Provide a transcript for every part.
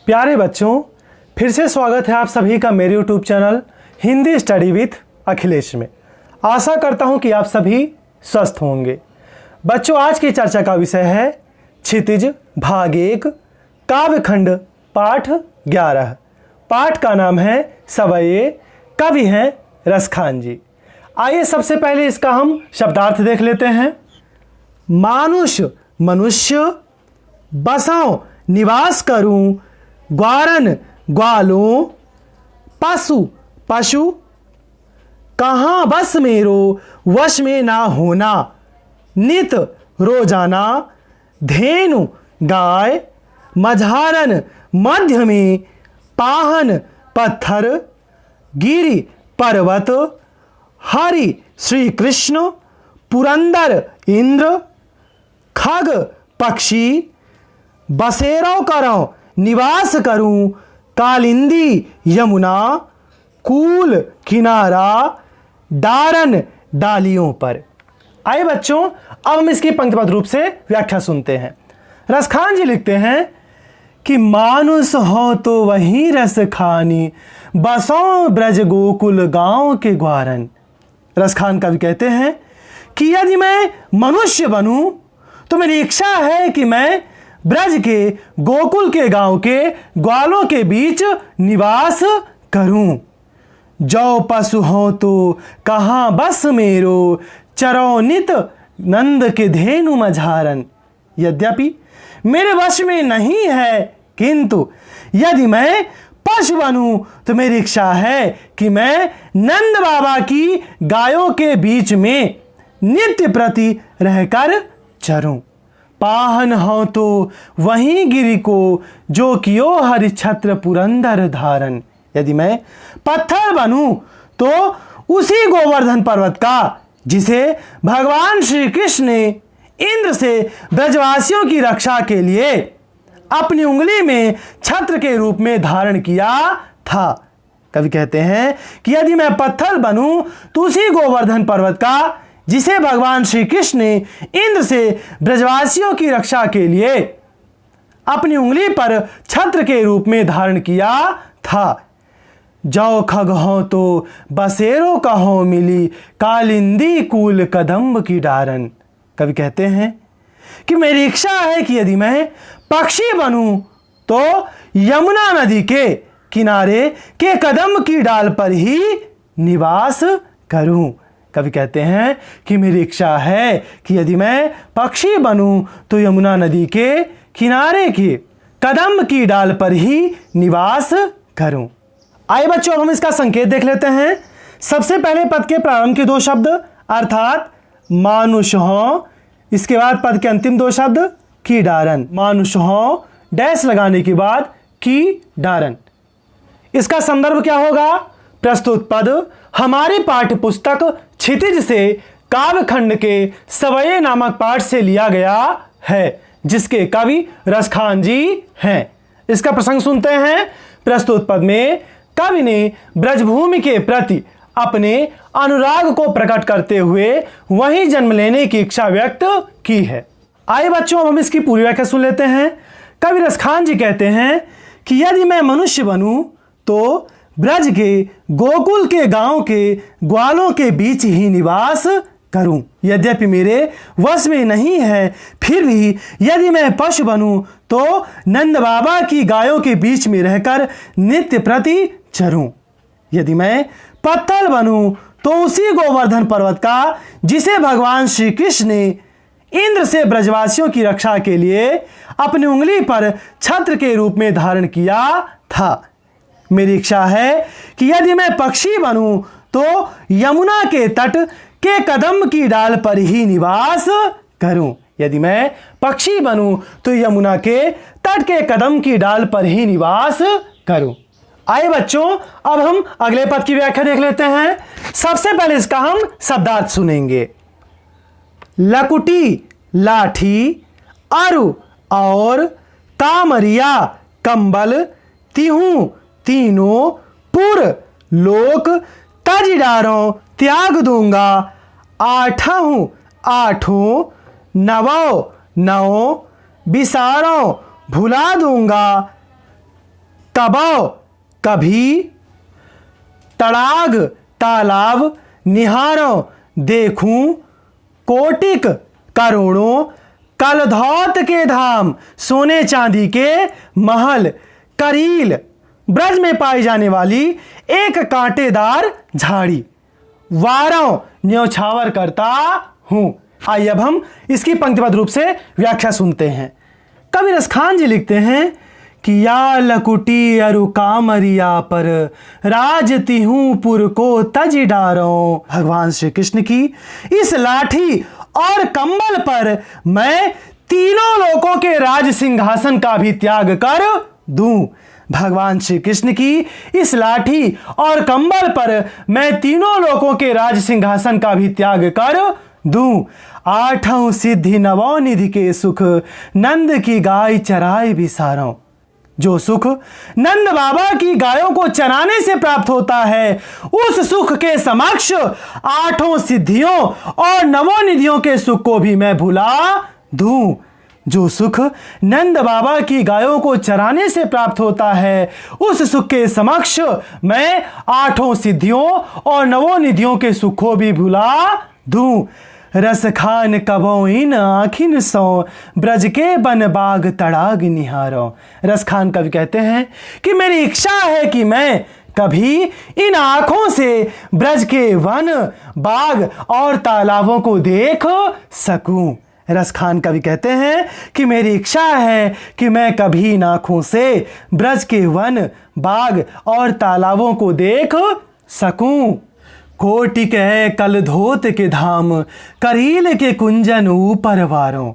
प्यारे बच्चों, फिर से स्वागत है आप सभी का मेरे YouTube channel Hindi study with Akhilesh में। आशा करता हूं कि आप सभी स्वस्थ होंगे। बच्चों, आज की चर्चा का विषय है क्षितिज भाग 1 काव्यखंड पाठ 11। पाठ का नाम है सवये, कवि हैं रसखान जी। आइए सबसे पहले इसका हम शब्दार्थ देख लेते हैं। मानुष मनुष्य, बसाऊं निवास करूं, ग्वारन ग्वालों, पशु पशु, कहाँ बस मेरो वश में ना होना, नित रोजाना, धेनु गाय, मझारन मध्य में, पाहन पत्थर, गिरि पर्वत, हरि श्री कृष्ण, पुरंदर इंद्र, खग पक्षी, बसेरो करो निवास करूं, कालिंदी यमुना, कूल किनारा, डारन डालियों पर। आइए बच्चों, अब हम इसकी पंक्तिबद्ध रूप से व्याख्या सुनते हैं। रसखान जी लिखते हैं कि मानुष हो तो वहीं रस खानी, बसों ब्रज गोकुल गांव के ग्वारन। रसखान कवि कहते हैं कि यदि मैं मनुष्य बनूं तो मेरी इच्छा है कि मैं ब्रज के गोकुल के गांव के ग्वालों के बीच निवास करूं। जो पशु हो तो कहाँ बस मेरो, चरो नित नंद के धेनु मझारन। यद्यपि मेरे वश में नहीं है, किंतु यदि मैं पशु बनूं तो मेरी इच्छा है कि मैं नंद बाबा की गायों के बीच में नित्य प्रति रहकर चरूं। पाहन हो तो वहीं गिरि को, जो कियो हरि छत्र पुरंदर धारण। यदि मैं पत्थर बनूं तो उसी गोवर्धन पर्वत का, जिसे भगवान श्री कृष्ण ने इंद्र से ब्रजवासियों की रक्षा के लिए अपनी उंगली में छत्र के रूप में धारण किया था। कवि कहते हैं कि यदि मैं पत्थर बनूं तो उसी गोवर्धन पर्वत का, जिसे भगवान श्री कृष्ण ने इंद्र से ब्रजवासियों की रक्षा के लिए अपनी उंगली पर छत्र के रूप में धारण किया था। जो खग हो तो बसेरो कहो मिली, कालिंदी कूल कदम्ब की डारन। कवि कहते हैं कि मेरी इच्छा है कि यदि मैं पक्षी बनूं तो यमुना नदी के किनारे के कदम्ब की डाल पर ही निवास करूं। कवि कहते हैं कि मेरी इच्छा है कि यदि मैं पक्षी बनूं तो यमुना नदी के किनारे के कदम्ब की डाल पर ही निवास करूं। आइए बच्चों, अब हम इसका संकेत देख लेते हैं। सबसे पहले पद के प्रारंभ के 2 शब्द अर्थात मानुष हो, इसके बाद पद के अंतिम 2 शब्द की डारन। मानुष हो डैश लगाने के बाद की डारन। इसका संदर्भ क्या होगा? प्रस्तुत पद हमारी पाठ्य पुस्तक क्षितिज से काव्यखंड के सवये नामक पाठ से लिया गया है, जिसके कवि रसखान जी हैं। इसका प्रसंग सुनते हैं। प्रस्तुत पद में कवि ने ब्रजभूमि के प्रति अपने अनुराग को प्रकट करते हुए वहीं जन्म लेने की इच्छा व्यक्त की है। आइए बच्चों, अब हम इसकी पूरी व्याख्या सुन लेते हैं। कवि रसखान जी कहते हैं कि यदि मैं मनुष्य बनूं तो ब्रज के गोकुल के गांव के ग्वालों के बीच ही निवास करूं। यद्यपि मेरे वश में नहीं है, फिर भी यदि मैं पशु बनूं तो नंद बाबा की गायों के बीच में रहकर नित्य प्रति चरूं। यदि मैं पत्थर बनूं तो उसी गोवर्धन पर्वत का, जिसे भगवान श्री कृष्ण ने इंद्र से ब्रजवासियों की रक्षा के लिए अपनी उंगली पर छत्र के रूप में धारण किया था। मेरी इच्छा है कि यदि मैं पक्षी बनूं तो यमुना के तट के कदम्ब की डाल पर ही निवास करूं। यदि मैं पक्षी बनूं तो यमुना के तट के कदम्ब की डाल पर ही निवास करूं। आइए बच्चों, अब हम अगले पद की व्याख्या देख लेते हैं। सबसे पहले इसका हम शब्दार्थ सुनेंगे। लकुटी लाठी, अरु और तामरिया कंबल, तिहू तीनों, पुर लोक, तज डारों त्याग दूंगा, आठों आठों, नवो नौ, बिसारों भुला दूंगा, कबौ कभी, तड़ाग तालाब निहारों देखूं, कोटिक करोड़ों, कलधौत के धाम सोने चांदी के महल, करील ब्रज में पाई जाने वाली एक कांटेदार झाड़ी, वारों न्योछावर करता हूं। आइए अब हम इसकी पंक्तिबद्ध रूप से व्याख्या सुनते हैं। कवि रसखान जी लिखते हैं कि या लकुटी अरु कामरिया पर, राजती हूं पुर को तज डारों। भगवान श्री कृष्ण की इस लाठी और कंबल पर मैं तीनों लोकों के राज सिंहासन का भी त्याग कर दूं। भगवान श्री कृष्ण की इस लाठी और कंबल पर मैं तीनों लोकों के राज सिंहासन का भी त्याग कर दूं। आठों सिद्धि नवों निधि के सुख, नंद की गाय चराए बिसारों। जो सुख नंद बाबा की गायों को चराने से प्राप्त होता है, उस सुख के समक्ष आठों सिद्धियों और नवों निधियों के सुख को भी मैं भुला दूं। जो सुख नंद बाबा की गायों को चराने से प्राप्त होता है, उस सुख के समक्ष मैं आठों सिद्धियों और नवों निधियों के सुख को भी भुला दूं। रस खान कबो इन आखिन सो, ब्रज के बन बाग तड़ाग निहारो। रस खान कवि कहते हैं कि मेरी इच्छा है कि मैं कभी इन आंखों से ब्रज के वन, बाग और तालाबों को देख सकूं। रस खान कवि कहते हैं कि मेरी इच्छा है कि मैं कभी इन आंखों से ब्रज के वन, बाग और तालाबों को देख सकूं। कोटिक है कल धोत के धाम, करील के कुंजन ऊपर वारों।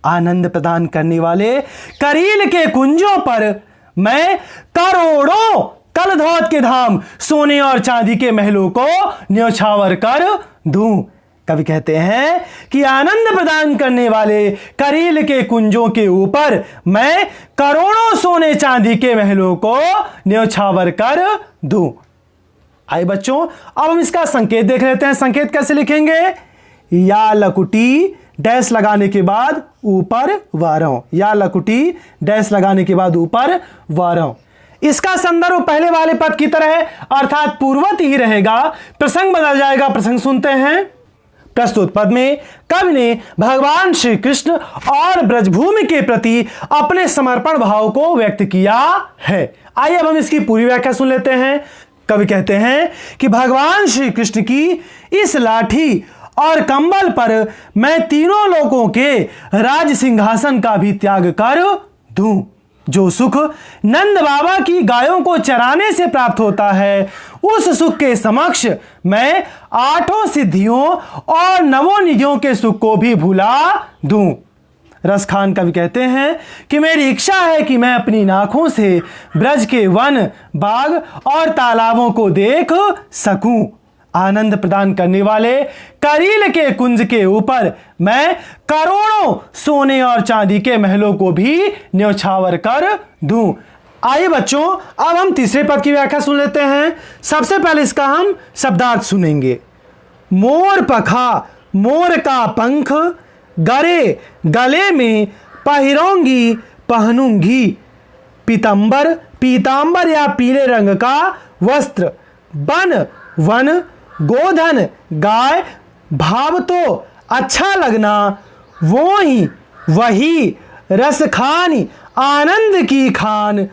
आनंद प्रदान करने वाले करील के कुंजों पर मैं करोड़ों कल धोत के धाम सोने और चांदी के महलों को न्योछावर कर दूं। कवि कहते हैं कि आनंद प्रदान करने वाले करील के कुंजों के ऊपर मैं करोड़ों सोने चांदी के महलों को न्योछावर कर दूं। आइए बच्चों, अब हम इसका संकेत देख लेते हैं। संकेत कैसे लिखेंगे? या लकुटी डैश लगाने के बाद ऊपर वारों। या लकुटी डैश लगाने के बाद ऊपर वारों। इसका संदर्भ पहले वाले पद की तरह है, अर्थात पूर्वत ही रहेगा। प्रसंग बदल जाएगा। प्रसंग सुनते हैं। प्रस्तुत पद में कवि ने भगवान श्री कृष्ण और ब्रजभूमि के प्रति अपने समर्पण भाव को व्यक्त किया है। आइए अब हम इसकी पूरी व्याख्या सुन लेते हैं। कवि कहते हैं कि भगवान श्री कृष्ण की इस लाठी और कंबल पर मैं तीनों लोकों के राज सिंहासन का भी त्याग कर दूं। जो सुख नंद बाबा की गायों को चराने से प्राप्त होता है, उस सुख के समक्ष मैं आठों सिद्धियों और नवों निधियों के सुख को भी भुला दूं। रस खान कवि कहते हैं कि मेरी इच्छा है कि मैं अपनी आंखों से ब्रज के वन, बाग और तालाबों को देख सकूं। आनंद प्रदान करने वाले करील के कुंज के ऊपर मैं करोड़ों सोने और चांदी के महलों को भी न्योछावर कर दूं। आइए बच्चों, अब हम तीसरे पद की व्याख्या सुन लेते हैं। सबसे पहले इसका हम शब्दार्थ सुनेंगे। मोर पखा मोर का पंख, गरे गले में पहिरोंगी पहनूंगी। पीतांबर पीतांबर या पीले रंग का वस्त्र, बन वन, गोधन गाय, भाव तो अच्छा लगना, वो ही वही रस खानी आनंद की खान।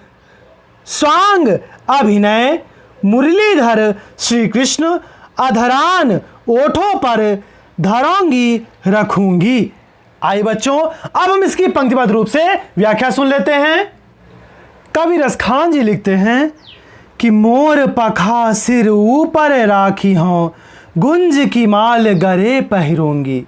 स्वांग अभिनय मुरलीधर श्री कृष्ण, अधरान ओठों पर धरोंगी रखूंगी। आइए बच्चों, अब हम इसकी पंक्तिबद्ध रूप से व्याख्या सुन लेते हैं। कवि रसखान जी लिखते हैं कि मोर पखा सिर ऊपर राखी हों, गुंज की माल गरे पहिरोंगी।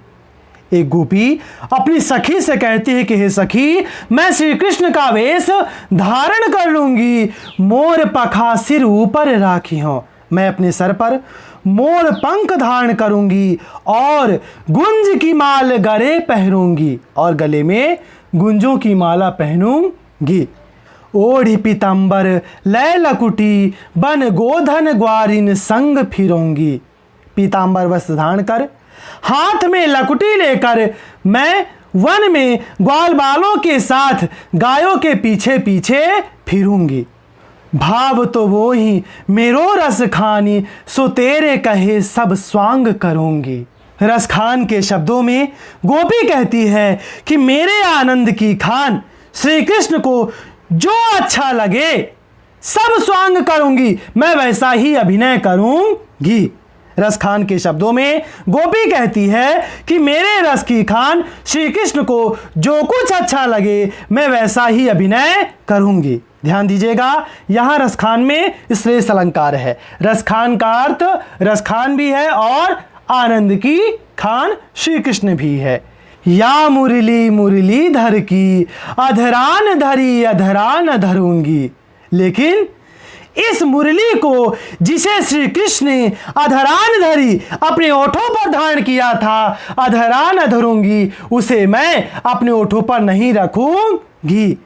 एक गोपी अपनी सखी से कहती है कि हे सखी, मैं श्री कृष्ण का वेश धारण कर लूंगी। मोर पखा सिर ऊपर राखी हों, मैं अपने सर पर मोर पंख धारण करूंगी और गुंज की माल गरे पहनूंगी और गले में गुंजों की माला पहनूंगी। ओढ़ी पीतांबर लय लकुटी, बन गोधन ग्वारिन संग फिरोंगी। पीतांबर वस्त्र धारण कर, हाथ में लकुटी लेकर मैं वन में ग्वाल बालों के साथ गायों के पीछे पीछे फिरूंगी। भाव तो वो ही मेरो रस खानी, सो तेरे कहे सब स्वांग करूंगी। रस खान के शब्दों में गोपी कहती है कि मेरे आनंद की खान श्री कृष्ण को जो अच्छा लगे सब स्वांग करूंगी, मैं वैसा ही अभिनय करूंगी। रस खान के शब्दों में गोपी कहती है कि मेरे रस की खान श्री कृष्ण को जो कुछ अच्छा लगे मैं वैसा ही अभिनय करूंगी। ध्यान दीजिएगा, यहां रस खान में श्रेष्ठ अलंकार है। रस खान का अर्थ रस खान भी है और आनंद की खान श्री कृष्ण भी है। या मुरली मुरली धर की, अधरान धरी अधरान धरूंगी। लेकिन इस मुरली को जिसे श्री कृष्ण ने अधरान धरी अपने ओठों पर धारण किया था, अधरान धरूंगी, उसे मैं अपने ओठों पर नहीं रखूंगी।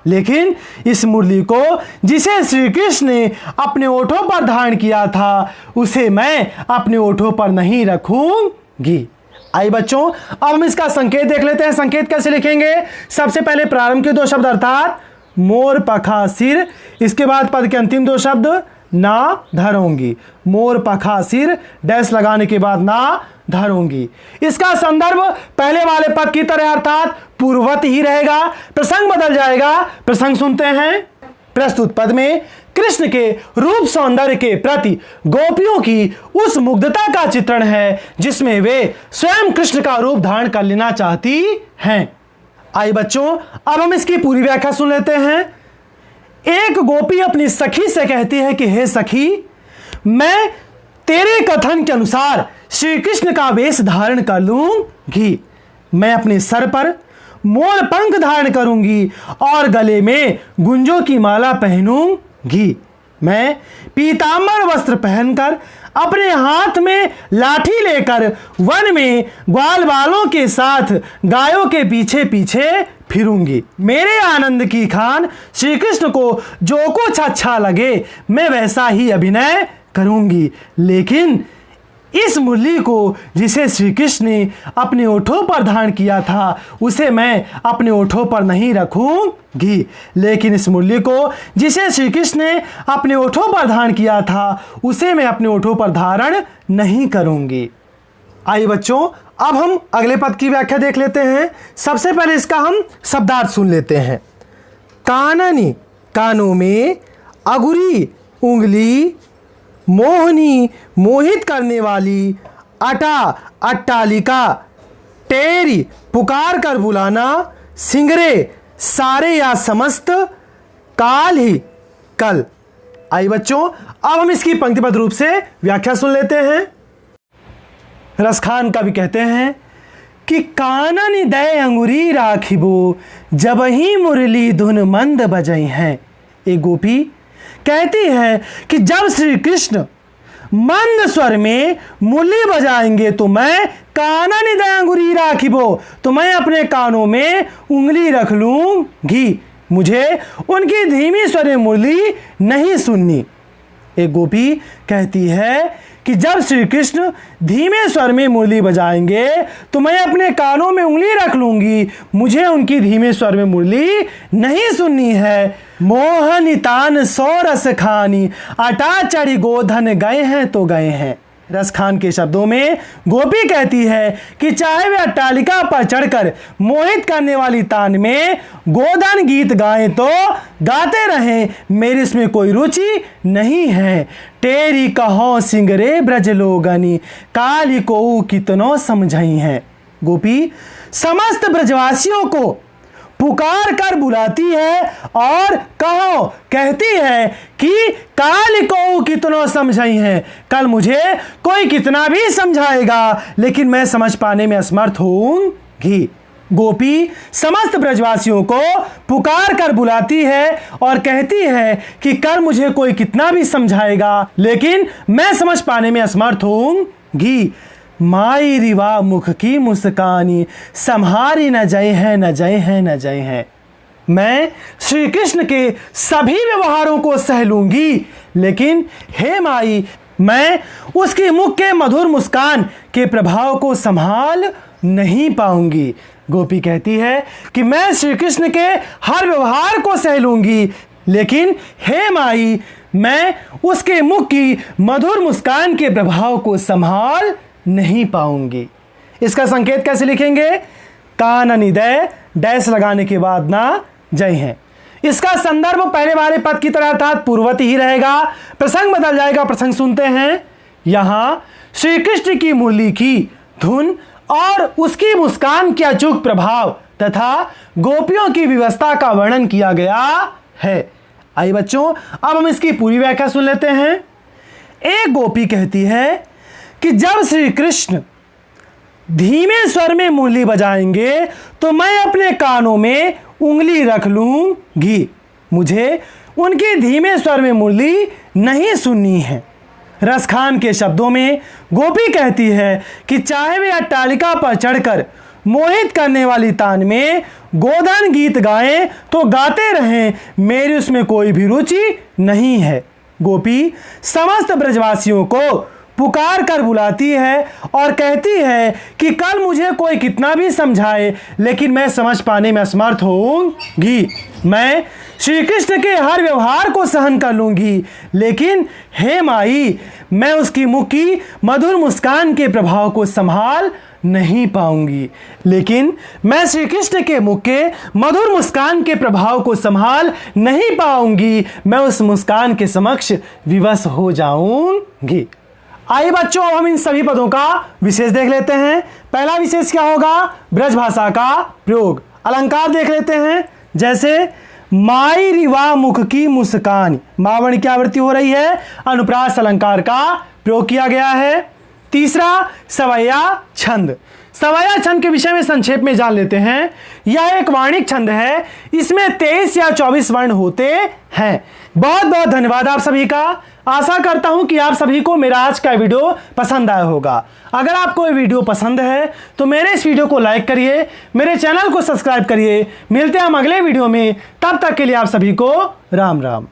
लेकिन इस मुरली को जिसे श्री कृष्ण ने अपने ओठों पर धारण किया था, उसे मैं अपने ओठों पर नहीं रखूंगी। आइए बच्चों, अब हम इसका संकेत देख लेते हैं। संकेत कैसे लिखेंगे? सबसे पहले प्रारंभ के दो शब्द अर्थात मोर पखा सिर, इसके बाद पद के अंतिम दो शब्द ना धरूंगी। मोर पखा सिर डैश लगाने के बाद ना धरूंगी। इसका संदर्भ पहले वाले पद की तरह अर्थात पूर्ववत ही रहेगा, प्रसंग बदल जाएगा। प्रसंग सुनते हैं। प्रस्तुत पद में कृष्ण के रूप सौंदर्य के प्रति गोपियों की उस मुग्धता का चित्रण है जिसमें वे स्वयं कृष्ण का रूप धारण कर लेना चाहती हैं। आइए बच्चों, अब हम इसकी पूरी व्याख्या सुन लेते हैं। एक गोपी अपनी सखी से कहती है कि हे सखी, मैं तेरे कथन के अनुसार श्री कृष्ण का वेश धारण कर लूंगी। मैं अपने सर पर मोर पंख धारण करूंगी और गले में गुंजों की माला पहनूंगी। मैं पीतांबर वस्त्र पहनकर अपने हाथ में लाठी लेकर वन में ग्वाल बालों के साथ गायों के पीछे पीछे फिरूंगी। मेरे आनंद की खान श्री कृष्ण को जो कुछ अच्छा लगे मैं वैसा ही अभिनय करूंगी। लेकिन इस मुरली को जिसे श्री कृष्ण ने अपने ओठों पर धारण किया था, उसे मैं अपने ओठों पर नहीं रखूंगी। लेकिन इस मुरली को जिसे श्री कृष्ण ने अपने ओठों पर धारण किया था, उसे मैं अपने ओठों पर धारण नहीं करूंगी। आइए बच्चों, अब हम अगले पद की व्याख्या देख लेते हैं। सबसे पहले इसका हम शब्दार्थ सुन लेते हैं। काननी, कानों में, अगुरी, उंगली, मोहनी, मोहित करने वाली, अटा, अट्टालिका, टेरी, पुकार कर बुलाना, सिंगरे, सारे या समस्त, काल ही, कल। आइए बच्चों, अब हम इसकी पंक्तिबद्ध रूप से व्याख्या सुन लेते हैं। रसखान कवि कहते हैं कि कानन दय अंगुरी राखिबो, जब ही मुरली धुन मंद बजई हैं। एक गोपी कहती है कि जब श्री कृष्ण मंद स्वर में मुरली बजाएंगे तो मैं कानन दय अंगुरी राखिबो, तो मैं अपने कानों में उंगली रख लूंगी, मुझे उनकी धीमी स्वर में मुरली नहीं सुननी। एक गोपी कहती है कि जब श्री कृष्ण धीमे स्वर में मुरली बजाएंगे तो मैं अपने कानों में उंगली रख लूंगी, मुझे उनकी धीमे स्वर में मुरली नहीं सुननी है। मोहनितान सौ रस खानी, अटा चढ़ी गोधन गए हैं तो गए हैं। रसखान के शब्दों में गोपी कहती है कि चाहे वे अट्टालिका पर चढ़कर मोहित करने वाली तान में गोधन गीत गाएं तो गाते रहें, मेरी इसमें कोई रुचि नहीं है। टेरी कहो सिंगरे ब्रज लोगनी, काली को कितनो समझई हैं। गोपी समस्त ब्रजवासियों को पुकार कर बुलाती है और कहो कहती है कि काल को कितनो समझई है, कल मुझे कोई कितना भी समझाएगा लेकिन मैं समझ पाने में असमर्थ होंगी। गोपी समस्त ब्रजवासियों को पुकार कर बुलाती है और कहती है कि कल मुझे कोई कितना भी समझाएगा लेकिन मैं समझ पाने में असमर्थ होंगी। माई रिवा मुख की मुस्कानी, संहारी न जय है न जय है न जय है। मैं श्री कृष्ण के सभी व्यवहारों को सह लूंगी लेकिन हे माई, मैं उसकी मुख के मधुर मुस्कान के प्रभाव को संभाल नहीं पाऊंगी। गोपी कहती है कि मैं श्री कृष्ण के हर व्यवहार को सह लूंगी लेकिन हे माई, मैं उसके मुख की मधुर मुस्कान के प्रभाव को संभाल नहीं पाऊंगी। इसका संकेत कैसे लिखेंगे? कान निदय डैश लगाने के बाद ना जय हैं। इसका संदर्भ पहले वाले पद की तरह अर्थात पूर्ववर्ती ही रहेगा। प्रसंग बदल जाएगा। प्रसंग सुनते हैं। यहां श्री कृष्ण की मुरली की धुन और उसकी मुस्कान के अचूक प्रभाव तथा गोपियों की व्यवस्था का वर्णन किया गया है। आइए बच्चों, अब हम इसकी पूरी व्याख्या सुन लेते हैं। एक गोपी कहती है कि जब श्री कृष्ण धीमे स्वर में मुरली बजाएंगे तो मैं अपने कानों में उंगली रख लूंगी। मुझे उनकी धीमे स्वर में मुरली नहीं सुननी है। रसखान के शब्दों में गोपी कहती है कि चाहे वे अट्टालिका पर चढ़कर मोहित करने वाली तान में गोधन गीत गाएं तो गाते रहें, मेरी उसमें कोई भी रुचि नहीं है। गोपी समस्त ब्रजवासियों को पुकार कर बुलाती है और कहती है कि कल मुझे कोई कितना भी समझाए, लेकिन मैं समझ पाने में असमर्थ होऊंगी। मैं श्री कृष्ण के हर व्यवहार को सहन कर लूंगी, लेकिन हे माई, मैं उसकी मुख की मधुर मुस्कान के प्रभाव को संभाल नहीं पाऊंगी। लेकिन मैं श्री कृष्ण के मुख के मधुर मुस्कान के प्रभाव को संभाल नहीं पाऊंगी। मैं उस मुस्कान के समक्ष विवश हो जाऊंगी। आइए बच्चों, अब हम इन सभी पदों का विशेष देख लेते हैं। पहला विशेष क्या होगा? ब्रज भाषा का प्रयोग। अलंकार देख लेते हैं। जैसे माई रिवा मुख की मुस्कान, मावण की आवृत्ति हो रही है, अनुप्रास अलंकार का प्रयोग किया गया है। तीसरा सवैया छंद। सवैया छंद के विषय में संक्षेप में जान लेते हैं। यह एक वाणिक छंद है। इसमें 23 या 24 वर्ण होते हैं। बहुत बहुत धन्यवाद आप सभी का। आशा करता हूं कि आप सभी को मेरा आज का वीडियो पसंद आया होगा। अगर आपको ये वीडियो पसंद है तो मेरे इस वीडियो को लाइक करिए, मेरे चैनल को सब्सक्राइब करिए। मिलते हैं हम अगले वीडियो में। तब तक के लिए आप सभी को राम राम।